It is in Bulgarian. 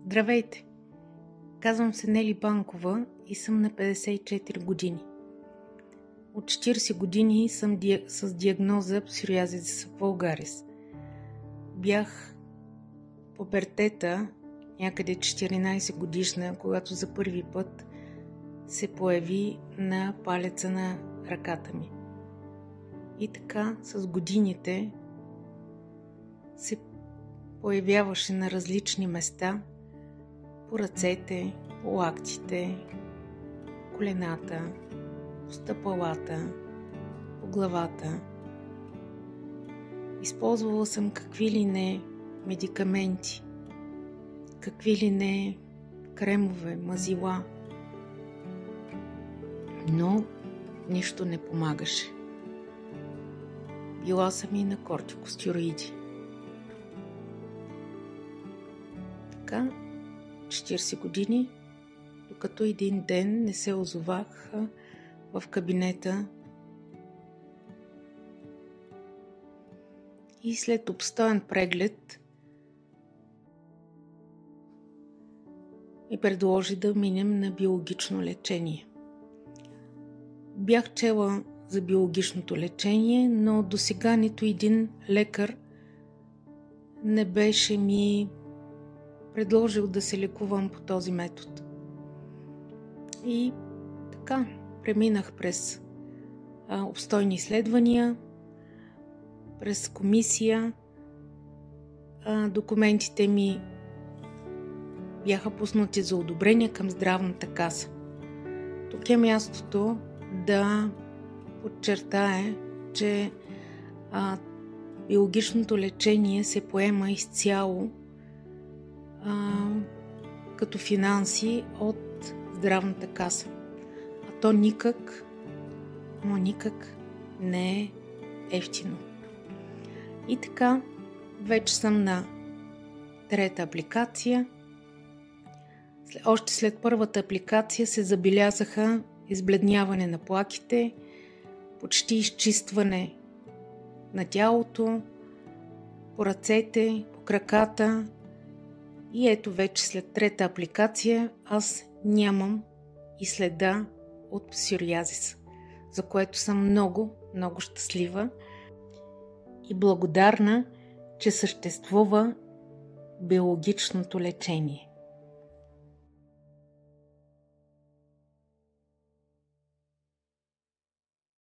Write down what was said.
Здравейте! Казвам се Нели Банкова и съм на 54 години. От 40 години съм с диагноза псориазис вулгарис. Бях в пубертета, някъде 14 годишна, когато за първи път се появи на палеца на ръката ми. И така с годините се появяваше на различни места, по ръцете, по лактите, колената, по стъпалата, по главата. Използвала съм какви ли не медикаменти, какви ли не кремове, мазила, но нищо не помагаше. Била съм и на кортикостероиди. Така, 40 години, докато един ден не се озовах в кабинета и след обстоен преглед ми предложи да минем на биологично лечение. Бях чела за биологичното лечение, но досега нито един лекар не беше ми предложил да се лекувам по този метод. И така, преминах през обстойни изследвания, през комисия. Документите ми бяха пуснати за одобрение към здравната каса. Тук е мястото да подчертая, че биологичното лечение се поема изцяло като финанси от здравната каса. А то никак не е евтино. И така, вече съм на трета апликация. Още след първата апликация се забелязаха избледняване на плаките, почти изчистване на тялото, по ръцете, по краката. И ето вече след трета апликация аз нямам и следа от псориазис, за което съм много, много щастлива и благодарна, че съществува биологичното лечение.